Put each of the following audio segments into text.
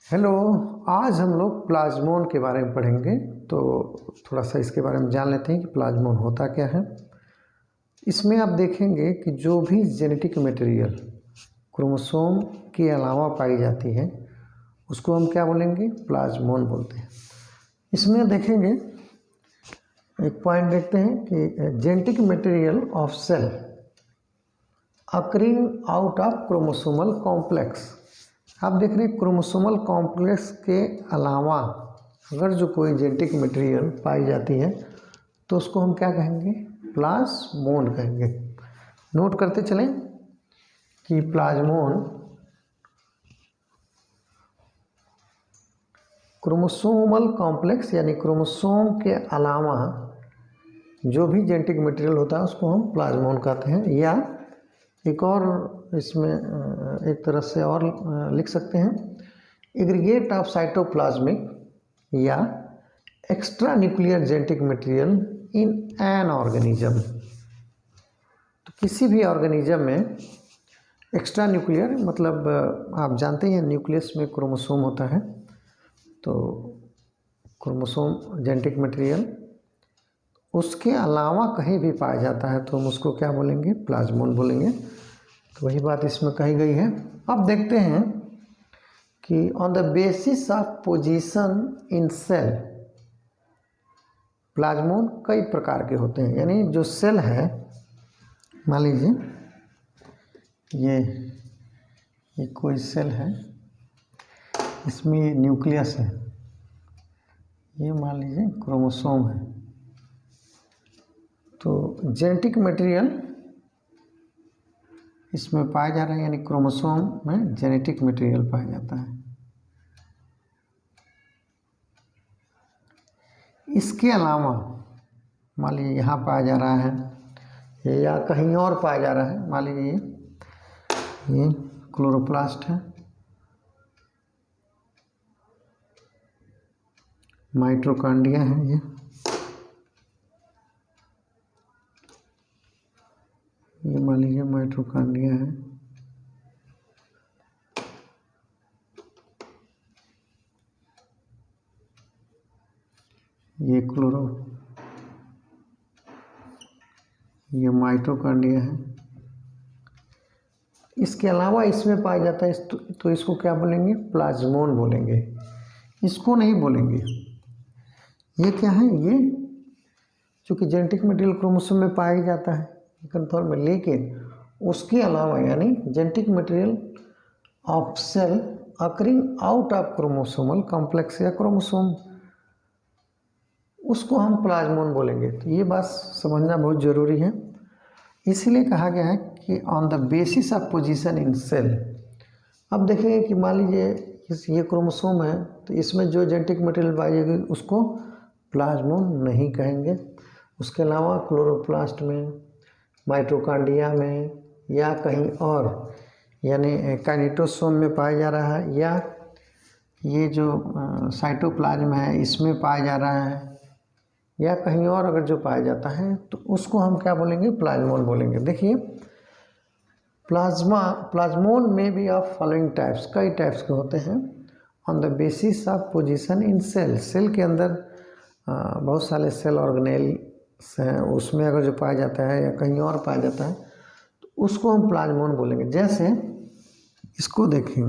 Hello. आज हम लोग प्लाज्मोन के बारे में पढ़ेंगे। तो थोड़ा सा इसके बारे में जान लेते हैं कि प्लाज्मोन होता क्या है। इसमें आप देखेंगे कि जो भी जेनेटिक मटेरियल क्रोमोसोम के अलावा पाई जाती है उसको हम क्या बोलेंगे, प्लाज्मोन बोलते हैं। इसमें देखेंगे एक पॉइंट देखते हैं कि genetic material of cell occurring out of chromosomal complex. आप देख रहे हैं क्रोमोसोमल कॉम्प्लेक्स के अलावा अगर जो कोई जेनेटिक मटेरियल पाई जाती है तो उसको हम क्या कहेंगे, प्लाज्मोन कहेंगे। नोट करते चलें कि प्लाज्मोन क्रोमोसोमल कॉम्प्लेक्स यानी क्रोमोसोम के अलावा जो भी जेनेटिक मटेरियल होता है उसको हम प्लाज्मोन कहते हैं। या एक और इसमें एक तरह से और लिख सकते हैं, एग्रीगेट ऑफ साइटोप्लाज्मिक या extra nuclear genetic material in an organism. तो किसी भी ऑर्गेनिज्म में एक्स्ट्रा न्यूक्लियर मतलब आप जानते हैं न्यूक्लियस में क्रोमोसोम होता है, तो क्रोमोसोम जेनेटिक मटेरियल उसके अलावा कहीं भी पाया जाता है तो हम उसको क्या बोलेंगे, प्लाज्मोन बोलेंगे। तो वही बात इसमें कही गई है। अब देखते हैं कि on the basis of position in cell plasmon कई प्रकार के होते हैं। यानी जो सेल है, मान लीजिए ये कोई सेल है, इसमें ये न्यूक्लियस है, ये मान लीजिए क्रोमोसोम है। तो जेनेटिक मटेरियल इसमें पाया जा रहा है, यानी क्रोमोसोम में जेनेटिक मटेरियल पाया जाता है। इसके अलावा मान लीजिए यहाँ पाया जा रहा है या कहीं और पाया जा रहा है। मान लीजिए ये क्लोरोप्लास्ट है, माइटोकॉन्ड्रिया है, ये मान लीजिए माइटोकॉन्ड्रिया है, ये माइटोकॉन्ड्रिया है। इसके अलावा इसमें पाया जाता है तो इसको क्या बोलेंगे, प्लाज्मोन बोलेंगे, इसको नहीं बोलेंगे। ये क्या है, ये चूँकि जेनेटिक मटेरियल क्रोमोसोम में पाया जाता है कन्फर्म में, लेकिन उसके अलावा यानी genetic material of cell occurring out of chromosomal complex या क्रोमोसोम, उसको हम प्लाज्मोन बोलेंगे। तो ये बात समझना बहुत ज़रूरी है। इसीलिए कहा गया है कि on the basis of position in cell. अब देखेंगे कि मान लीजिए ये क्रोमोसोम है तो इसमें जो जेनेटिक मटेरियल पाई जाएगी उसको प्लाज्मोन नहीं कहेंगे। उसके अलावा क्लोरोप्लास्ट में, माइटोकॉन्ड्रिया में या कहीं और यानी काइनेटोसोम में पाया जा रहा है, या ये जो साइटोप्लाज्म है इसमें पाया जा रहा है, या कहीं और अगर जो पाया जाता है तो उसको हम क्या बोलेंगे, प्लाज्मोन बोलेंगे। देखिए प्लाज्मोन में भी ऑफ फॉलोइंग टाइप्स, कई टाइप्स के होते हैं। On the basis of position in cell, cell के अंदर बहुत सारे सेल ऑर्गेनेल्स हैं, उसमें अगर जो पाया जाता है या कहीं और पाया जाता है तो उसको हम प्लाज्मोन बोलेंगे। जैसे इसको देखें,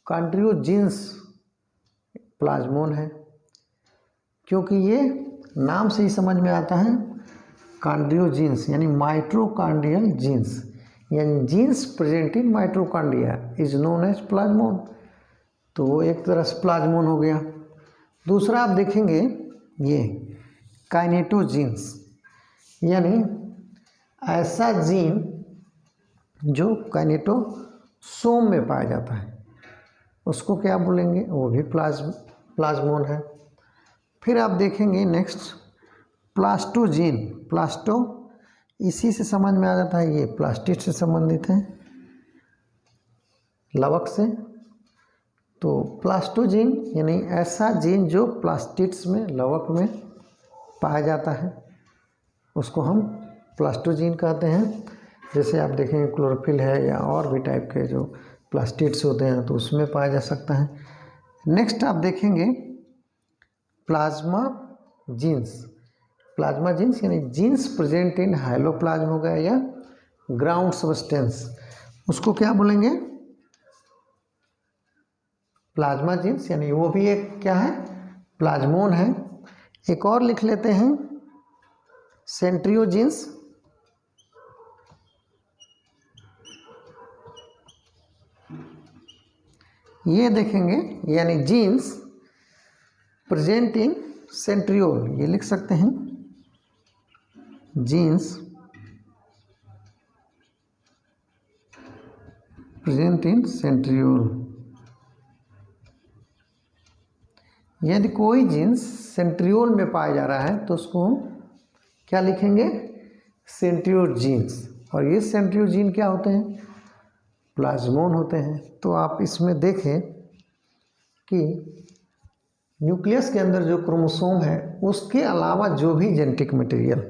कॉन्ड्रियोजीन्स प्लाज्मोन है, क्योंकि ये नाम से ही समझ में आता है। कॉन्ड्रियोजीन्स यानी माइटोकॉन्ड्रियल जीन्स, यानी genes present in mitochondria is known as plasmon. तो वो एक तरह से प्लाज्मोन हो गया। दूसरा आप देखेंगे ये काइनेटोजीन्स, यानी ऐसा जीन जो काइनेटोसोम में पाया जाता है उसको क्या बोलेंगे, वो भी प्लाज्मोन है। फिर आप देखेंगे नेक्स्ट प्लास्टोजीन, प्लास्टो इसी से समझ में आ जाता है, ये प्लास्टिड से संबंधित है, लवक से। तो प्लास्टोजीन यानी ऐसा जीन जो प्लास्टिड्स में, लवक में पाया जाता है, उसको हम प्लास्टोजीन कहते हैं। जैसे आप देखेंगे क्लोरोफिल है या और भी टाइप के जो प्लास्टिड्स होते हैं तो उसमें पाया जा सकता है। नेक्स्ट आप देखेंगे प्लाज्मा जीन्स। प्लाज्मा जीन्स यानी जीन्स प्रेजेंट इन हाइलोप्लाज्म हो गया या ग्राउंड सब्सटेंस, उसको क्या बोलेंगे? प्लाज्मा जीन्स, यानी वो भी एक क्या है? प्लाज्मोन है। एक और लिख लेते हैं सेंट्रियोजीन्स। ये देखेंगे यानी जीन्स प्रेजेंट इन सेंट्रियोल, ये लिख सकते हैं जीन्स प्रेजेंट इन सेंट्रियोल। यदि कोई जीन्स सेंट्रियोल में पाया जा रहा है तो उसको हम क्या लिखेंगे? Centriole genes. और ये सेंट्रियोल जीन क्या होते हैं? प्लाज्मोन होते हैं। तो आप इसमें देखें कि न्यूक्लियस के अंदर जो क्रोमोसोम है उसके अलावा जो भी जेनेटिक मटेरियल,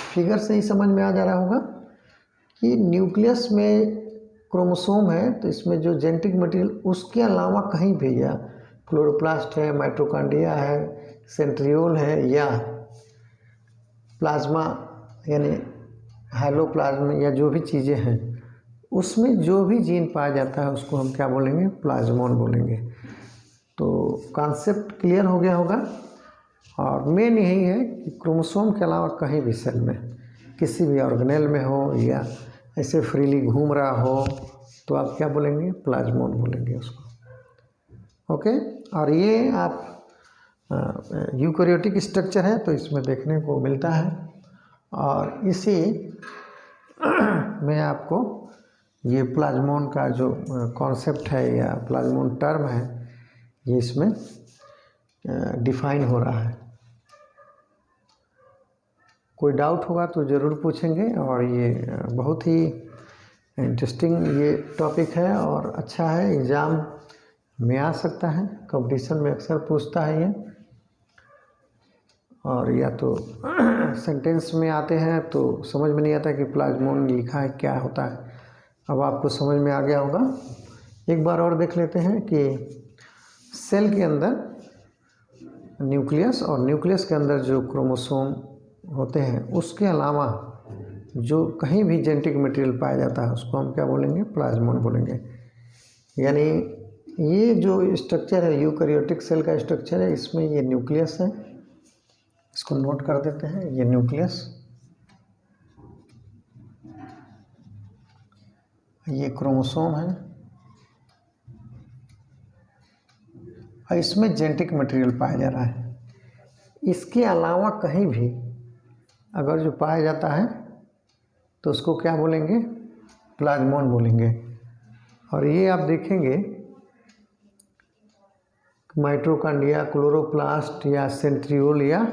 फिगर से ही समझ में आ जा रहा होगा कि न्यूक्लियस में क्रोमोसोम है तो इसमें जो जेनेटिक मटेरियल उसके अलावा कहीं भी, या क्लोरोप्लास्ट है, माइटोकॉन्ड्रिया है, सेंट्रियोल है, या प्लाज्मा यानी हाइलोप्लाज्म, या जो भी चीज़ें हैं उसमें जो भी जीन पाया जाता है उसको हम क्या बोलेंगे? प्लाज्मोन बोलेंगे। तो कॉन्सेप्ट क्लियर हो गया होगा। और मेन यही है कि क्रोमोसोम के अलावा कहीं भी सेल में, किसी भी ऑर्गेनेल में हो या ऐसे फ्रीली घूम रहा हो तो आप क्या बोलेंगे? प्लाज्मोन बोलेंगे उसको। ओके। और ये आप यूकैरियोटिक स्ट्रक्चर है तो इसमें देखने को मिलता है। और इसी में आपको ये प्लाज्मोन का जो कॉन्सेप्ट है या प्लाज्मोन टर्म है ये इसमें डिफाइन हो रहा है। कोई डाउट होगा तो ज़रूर पूछेंगे। और ये बहुत ही इंटरेस्टिंग ये टॉपिक है और अच्छा है, एग्ज़ाम में आ सकता है, कंपटीशन में अक्सर पूछता है ये। और या तो सेंटेंस में आते हैं तो समझ में नहीं आता कि प्लाज्मोन लिखा है क्या होता है। अब आपको समझ में आ गया होगा। एक बार और देख लेते हैं कि सेल के अंदर न्यूक्लियस, और न्यूक्लियस के अंदर जो क्रोमोसोम होते हैं उसके अलावा जो कहीं भी जेनेटिक मटेरियल पाया जाता है उसको हम क्या बोलेंगे? प्लाज्मोन बोलेंगे। यानी ये जो स्ट्रक्चर है यूकैरियोटिक सेल का स्ट्रक्चर है, इसमें ये न्यूक्लियस है, इसको नोट कर देते हैं, ये न्यूक्लियस, ये क्रोमोसोम है और इसमें जेनेटिक मटेरियल पाया जा रहा है। इसके अलावा कहीं भी अगर जो पाया जाता है तो उसको क्या बोलेंगे? प्लाज्मोन बोलेंगे। और ये आप देखेंगे माइटोकॉन्ड्रिया, क्लोरोप्लास्ट या सेंट्रियोल या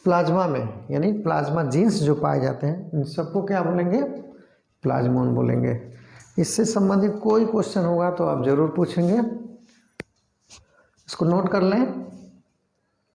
प्लाज्मा में, यानी प्लाज्मा जीन्स जो पाए जाते हैं इन सबको क्या बोलेंगे? प्लाज्मोन बोलेंगे। इससे संबंधित कोई क्वेश्चन होगा तो आप ज़रूर पूछेंगे, इसको नोट कर लें।